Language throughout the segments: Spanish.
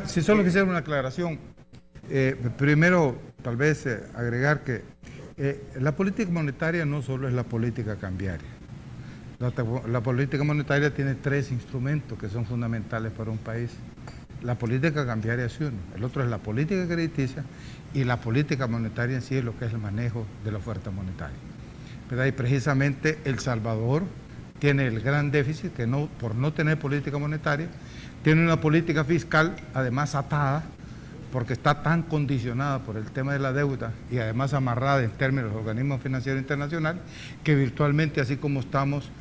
Si solo quisiera una aclaración. Primero, tal vez agregar que la política monetaria no solo es la política cambiaria. La política monetaria tiene tres instrumentos que son fundamentales para un país. La política cambiaria es uno, el otro es la política crediticia y la política monetaria en sí es lo que es el manejo de la oferta monetaria. ¿Verdad? Y precisamente El Salvador tiene el gran déficit que por no tener política monetaria, tiene una política fiscal además atada, porque está tan condicionada por el tema de la deuda y además amarrada en términos de los organismos financieros internacionales, que virtualmente, así como estamos,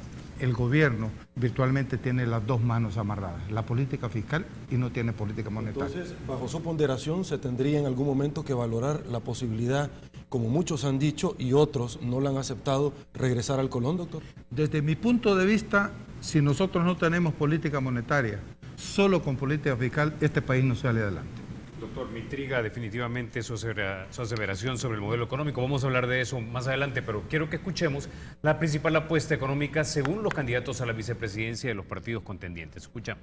el gobierno virtualmente tiene las dos manos amarradas, la política fiscal y no tiene política monetaria. Entonces, bajo su ponderación, se tendría en algún momento que valorar la posibilidad, como muchos han dicho y otros no la han aceptado, regresar al colón, doctor. Desde mi punto de vista, si nosotros no tenemos política monetaria, solo con política fiscal, este país no sale adelante. Doctor, me intriga definitivamente su aseveración sobre el modelo económico. Vamos a hablar de eso más adelante, pero quiero que escuchemos la principal apuesta económica según los candidatos a la vicepresidencia de los partidos contendientes. Escuchamos.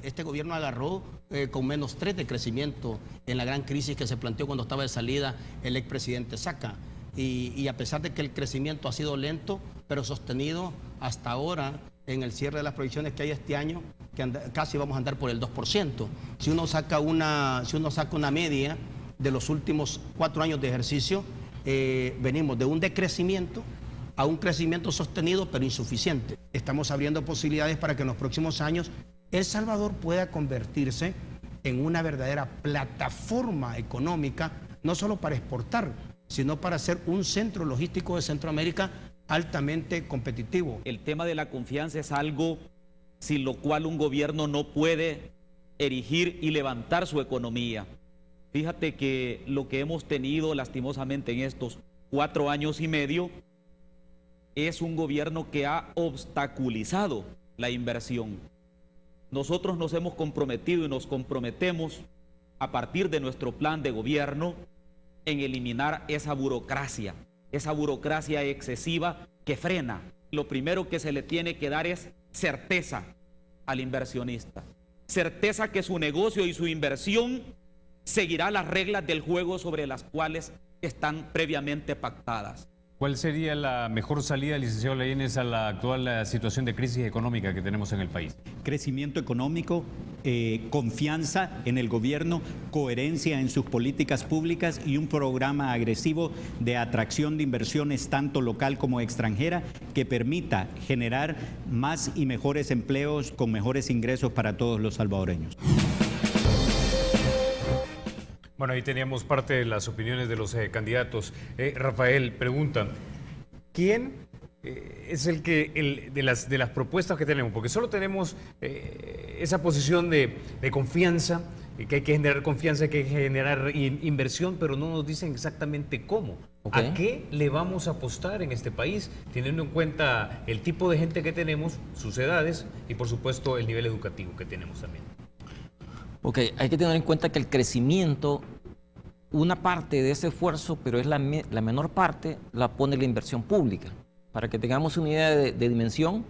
Este gobierno agarró con -3 de crecimiento en la gran crisis que se planteó cuando estaba de salida el expresidente Saca. Y a pesar de que el crecimiento ha sido lento, pero sostenido hasta ahora, en el cierre de las proyecciones que hay este año, que casi vamos a andar por el 2%. Si uno saca una media de los últimos 4 años de ejercicio, venimos de un decrecimiento a un crecimiento sostenido pero insuficiente. Estamos abriendo posibilidades para que en los próximos años El Salvador pueda convertirse en una verdadera plataforma económica, no solo para exportar, sino para ser un centro logístico de Centroamérica altamente competitivo. El tema de la confianza es algo sin lo cual un gobierno no puede erigir y levantar su economía. Fíjate que lo que hemos tenido lastimosamente en estos 4 años y medio es un gobierno que ha obstaculizado la inversión. Nosotros nos hemos comprometido y nos comprometemos a partir de nuestro plan de gobierno en eliminar esa burocracia excesiva que frena. Lo primero que se le tiene que dar es certeza al inversionista. Certeza que su negocio y su inversión seguirá las reglas del juego sobre las cuales están previamente pactadas. ¿Cuál sería la mejor salida, licenciado Laínez, a la actual situación de crisis económica que tenemos en el país? Crecimiento económico, confianza en el gobierno, coherencia en sus políticas públicas y un programa agresivo de atracción de inversiones tanto local como extranjera que permita generar más y mejores empleos con mejores ingresos para todos los salvadoreños. Bueno, ahí teníamos parte de las opiniones de los candidatos. Rafael pregunta, ¿quién es de las propuestas que tenemos? Porque solo tenemos esa posición de confianza, que hay que generar confianza, que hay que generar inversión, pero no nos dicen exactamente cómo. Okay. ¿A qué le vamos a apostar en este país, teniendo en cuenta el tipo de gente que tenemos, sus edades y por supuesto el nivel educativo que tenemos también? Ok, hay que tener en cuenta que el crecimiento, una parte de ese esfuerzo, pero es la menor parte, la pone la inversión pública. Para que tengamos una idea de dimensión,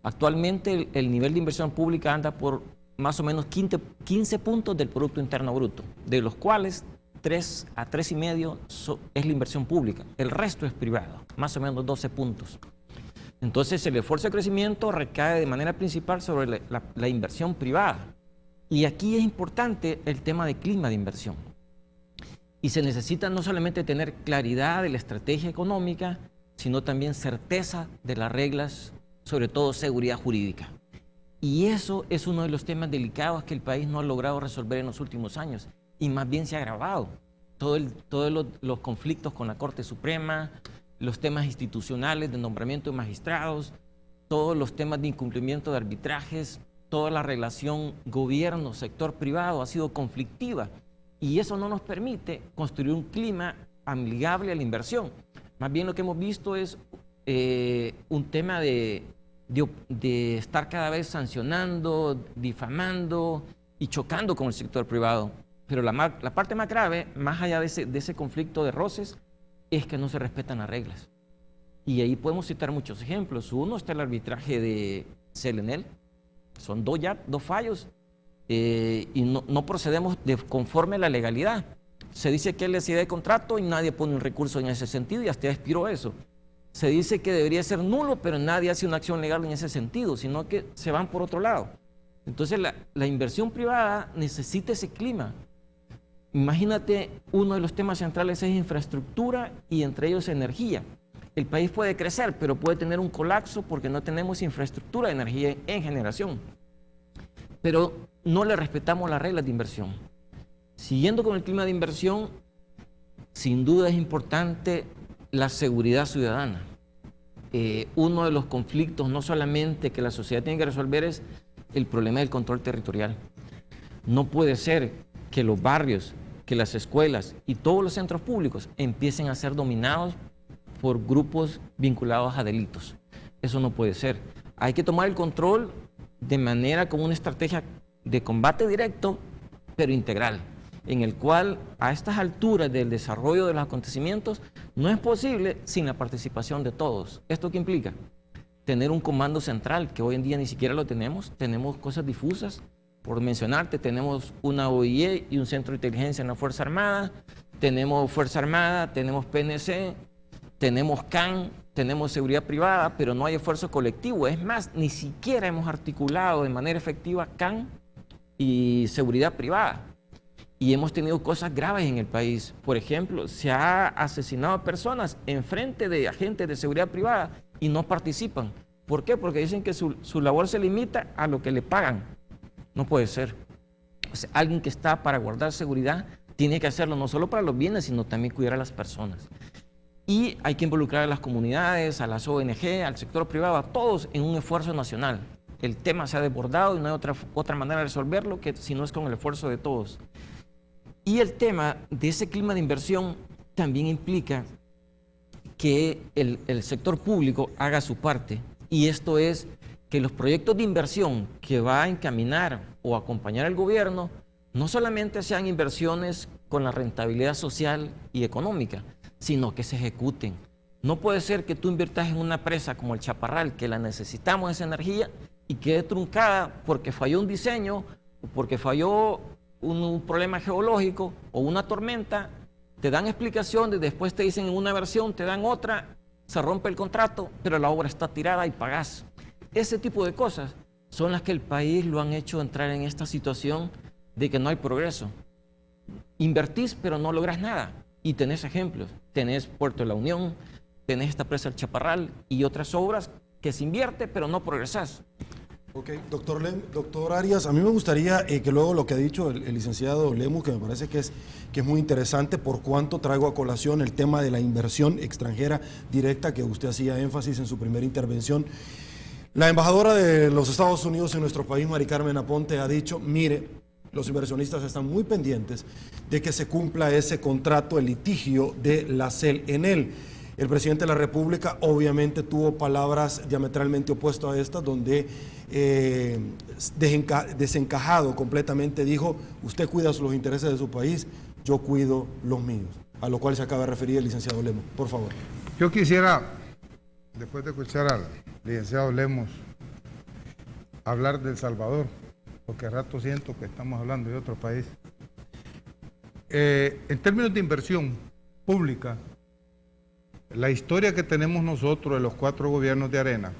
actualmente el nivel de inversión pública anda por más o menos 15 puntos del Producto Interno Bruto, de los cuales 3 a 3,5 es la inversión pública. El resto es privado, más o menos 12 puntos. Entonces el esfuerzo de crecimiento recae de manera principal sobre la inversión privada. Y aquí es importante el tema de clima de inversión. Y se necesita no solamente tener claridad de la estrategia económica, sino también certeza de las reglas, sobre todo seguridad jurídica. Y eso es uno de los temas delicados que el país no ha logrado resolver en los últimos años. Y más bien se ha agravado. Todos los conflictos con la Corte Suprema, los temas institucionales de nombramiento de magistrados, todos los temas de incumplimiento de arbitrajes, toda la relación gobierno-sector privado ha sido conflictiva y eso no nos permite construir un clima amigable a la inversión. Más bien lo que hemos visto es un tema de estar cada vez sancionando, difamando y chocando con el sector privado. Pero la parte más grave, más allá de ese conflicto de roces, es que no se respetan las reglas. Y ahí podemos citar muchos ejemplos. Uno está el arbitraje de Selenel. Son dos fallos y no procedemos conforme a la legalidad. Se dice que es lesividad de contrato y nadie pone un recurso en ese sentido y hasta expiró eso. Se dice que debería ser nulo, pero nadie hace una acción legal en ese sentido, sino que se van por otro lado. Entonces la inversión privada necesita ese clima. Imagínate, uno de los temas centrales es infraestructura y entre ellos energía. El país puede crecer, pero puede tener un colapso porque no tenemos infraestructura de energía en generación. Pero no le respetamos las reglas de inversión. Siguiendo con el clima de inversión, sin duda es importante la seguridad ciudadana. Uno de los conflictos, no solamente que la sociedad tiene que resolver, es el problema del control territorial. No puede ser que los barrios, que las escuelas y todos los centros públicos empiecen a ser dominados por grupos vinculados a delitos. Eso no puede ser. Hay que tomar el control de manera como una estrategia de combate directo, pero integral, en el cual a estas alturas del desarrollo de los acontecimientos no es posible sin la participación de todos. ¿Esto qué implica? Tener un comando central, que hoy en día ni siquiera lo tenemos cosas difusas. Por mencionarte, tenemos una OIE y un centro de inteligencia en la Fuerza Armada, tenemos Fuerza Armada, tenemos PNC, tenemos CAN, tenemos seguridad privada, pero no hay esfuerzo colectivo. Es más, ni siquiera hemos articulado de manera efectiva CAN y seguridad privada. Y hemos tenido cosas graves en el país. Por ejemplo, se ha asesinado a personas en frente de agentes de seguridad privada y no participan. ¿Por qué? Porque dicen que su labor se limita a lo que le pagan. No puede ser. O sea, alguien que está para guardar seguridad tiene que hacerlo no solo para los bienes, sino también cuidar a las personas. Y hay que involucrar a las comunidades, a las ONG, al sector privado, a todos en un esfuerzo nacional. El tema se ha desbordado y no hay otra manera de resolverlo que si no es con el esfuerzo de todos. Y el tema de ese clima de inversión también implica que el sector público haga su parte. Y esto es que los proyectos de inversión que va a encaminar o acompañar al gobierno no solamente sean inversiones con la rentabilidad social y económica, sino que se ejecuten. No puede ser que tú inviertas en una presa como el Chaparral, que la necesitamos esa energía, y quede truncada porque falló un diseño, o porque falló un problema geológico o una tormenta. Te dan explicaciones, después te dicen en una versión, te dan otra, se rompe el contrato, pero la obra está tirada y pagás. Ese tipo de cosas son las que el país lo han hecho entrar en esta situación de que no hay progreso. Invertís, pero no logras nada. Y tenés ejemplos. Tenés Puerto de la Unión, tenés esta presa del Chaparral y otras obras que se invierte, pero no progresás. Ok, doctor Arias, a mí me gustaría que luego lo que ha dicho el licenciado Lemus, que me parece que es muy interesante, por cuanto traigo a colación el tema de la inversión extranjera directa, que usted hacía énfasis en su primera intervención. La embajadora de los Estados Unidos en nuestro país, Mari Carmen Aponte, ha dicho, mire, los inversionistas están muy pendientes de que se cumpla ese contrato, el litigio de la CELENEL. El presidente de la República obviamente tuvo palabras diametralmente opuestas a estas, donde desencajado completamente dijo, usted cuida los intereses de su país, yo cuido los míos, a lo cual se acaba de referir el licenciado Lemos. Por favor. Yo quisiera, después de escuchar al licenciado Lemos, hablar de El Salvador, porque a rato siento que estamos hablando de otro país. En términos de inversión pública, la historia que tenemos nosotros de los 4 gobiernos de Arena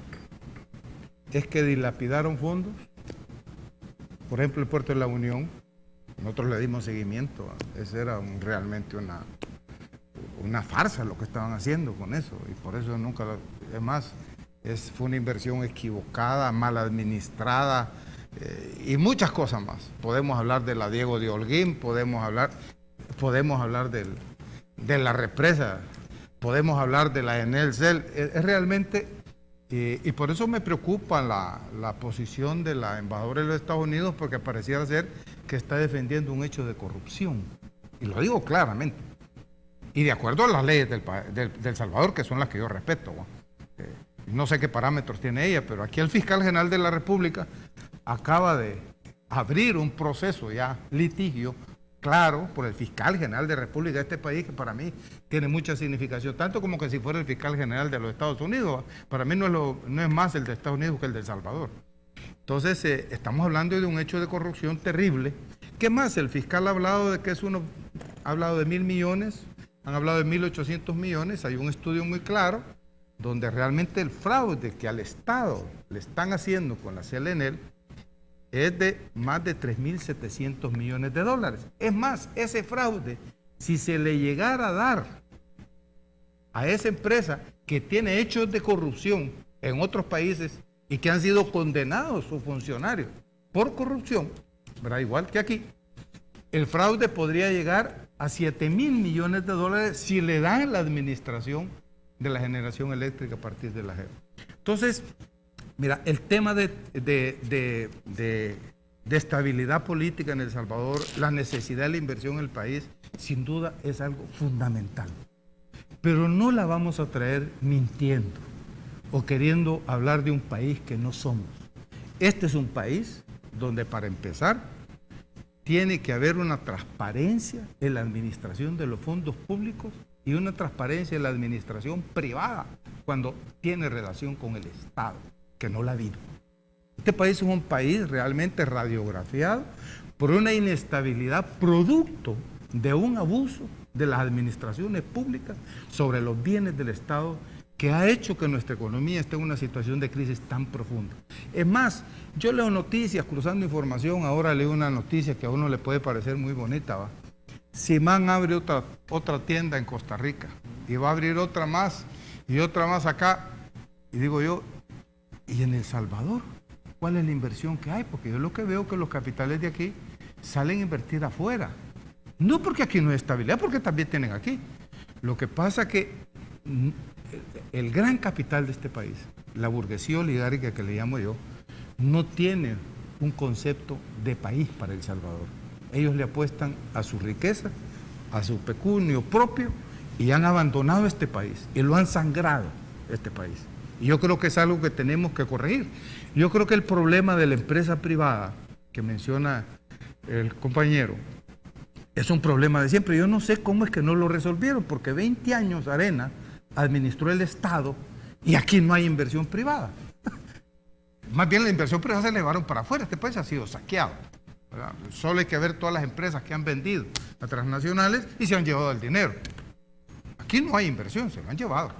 es que dilapidaron fondos. Por ejemplo, el Puerto de la Unión, nosotros le dimos seguimiento. Ese era realmente una farsa lo que estaban haciendo con eso, y por eso nunca, es más, fue una inversión equivocada, mal administrada, y muchas cosas más. Podemos hablar de la Diego de Holguín, podemos hablar de la represa, podemos hablar de la Enel-Cel. Es realmente, y por eso me preocupa la posición de la embajadora de los Estados Unidos, porque pareciera ser que está defendiendo un hecho de corrupción, y lo digo claramente, y de acuerdo a las leyes del Salvador, que son las que yo respeto. No sé qué parámetros tiene ella, pero aquí el fiscal general de la República acaba de abrir un proceso ya litigio claro por el fiscal general de la República de este país, que para mí tiene mucha significación, tanto como que si fuera el fiscal general de los Estados Unidos. Para mí no es más el de Estados Unidos que el de El Salvador. Entonces, estamos hablando de un hecho de corrupción terrible. ¿Qué más? El fiscal ha hablado de que ha hablado de 1.000 millones, han hablado de 1.800 millones, hay un estudio muy claro donde realmente el fraude que al Estado le están haciendo con la CLNL es de más de 3.700 millones de dólares. Es más, ese fraude, si se le llegara a dar a esa empresa que tiene hechos de corrupción en otros países y que han sido condenados sus funcionarios por corrupción, ¿verdad? Igual que aquí, el fraude podría llegar a 7.000 millones de dólares si le dan la administración de la generación eléctrica a partir de la JEP. Entonces, mira, el tema de estabilidad política en El Salvador, la necesidad de la inversión en el país, sin duda es algo fundamental. Pero no la vamos a traer mintiendo o queriendo hablar de un país que no somos. Este es un país donde, para empezar, tiene que haber una transparencia en la administración de los fondos públicos y una transparencia en la administración privada cuando tiene relación con el Estado, que no la ha habido. Este país es un país realmente radiografiado por una inestabilidad producto de un abuso de las administraciones públicas sobre los bienes del Estado, que ha hecho que nuestra economía esté en una situación de crisis tan profunda. Es más, yo leo noticias, cruzando información, ahora leo una noticia que a uno le puede parecer muy bonita, ¿va? Simán abre otra tienda en Costa Rica y va a abrir otra más y otra más acá. Y digo yo, ¿y en El Salvador? ¿Cuál es la inversión que hay? Porque yo lo que veo es que los capitales de aquí salen a invertir afuera. No porque aquí no hay estabilidad, porque también tienen aquí. Lo que pasa es que el gran capital de este país, la burguesía oligárquica que le llamo yo, no tiene un concepto de país para El Salvador. Ellos le apuestan a su riqueza, a su pecunio propio, y han abandonado este país y lo han sangrado este país. Y yo creo que es algo que tenemos que corregir. Yo creo que el problema de la empresa privada que menciona el compañero es un problema de siempre. Yo no sé cómo es que no lo resolvieron, porque 20 años Arena administró el Estado y aquí no hay inversión privada. Más bien la inversión privada se la llevaron para afuera. Este país ha sido saqueado, ¿verdad? Solo hay que ver todas las empresas que han vendido a transnacionales y se han llevado el dinero. Aquí no hay inversión, se lo han llevado.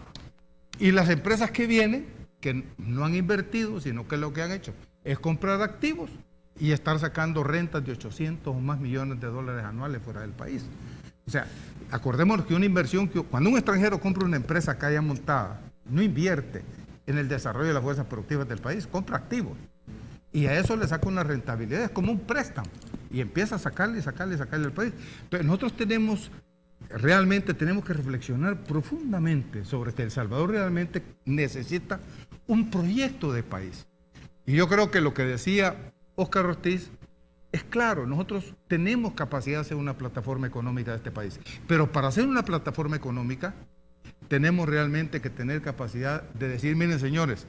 Y las empresas que vienen, que no han invertido, sino que lo que han hecho es comprar activos y estar sacando rentas de 800 o más millones de dólares anuales fuera del país. O sea, acordémonos que una inversión, cuando un extranjero compra una empresa acá ya montada, no invierte en el desarrollo de las fuerzas productivas del país, compra activos. Y a eso le saca una rentabilidad, es como un préstamo. Y empieza a sacarle al país. Entonces nosotros realmente tenemos que reflexionar profundamente sobre que El Salvador realmente necesita un proyecto de país. Y yo creo que lo que decía Óscar Ortiz es claro, nosotros tenemos capacidad de hacer una plataforma económica de este país, pero para hacer una plataforma económica tenemos realmente que tener capacidad de decir, miren señores,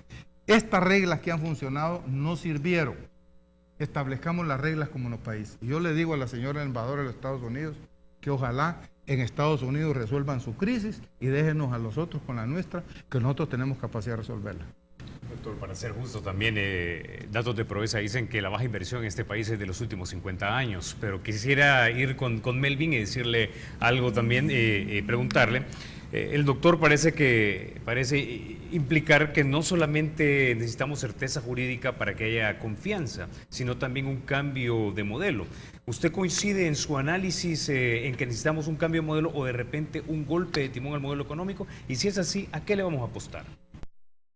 estas reglas que han funcionado no sirvieron, establezcamos las reglas como en los países. Y yo le digo a la señora embajadora de los Estados Unidos que ojalá en Estados Unidos resuelvan su crisis y déjenos a nosotros con la nuestra, que nosotros tenemos capacidad de resolverla. Doctor, para ser justo también, datos de Provesa dicen que la baja inversión en este país es de los últimos 50 años, pero quisiera ir con Melvin y decirle algo también, preguntarle. El doctor parece implicar que no solamente necesitamos certeza jurídica para que haya confianza, sino también un cambio de modelo. ¿Usted coincide en su análisis en que necesitamos un cambio de modelo o de repente un golpe de timón al modelo económico? Y si es así, ¿a qué le vamos a apostar?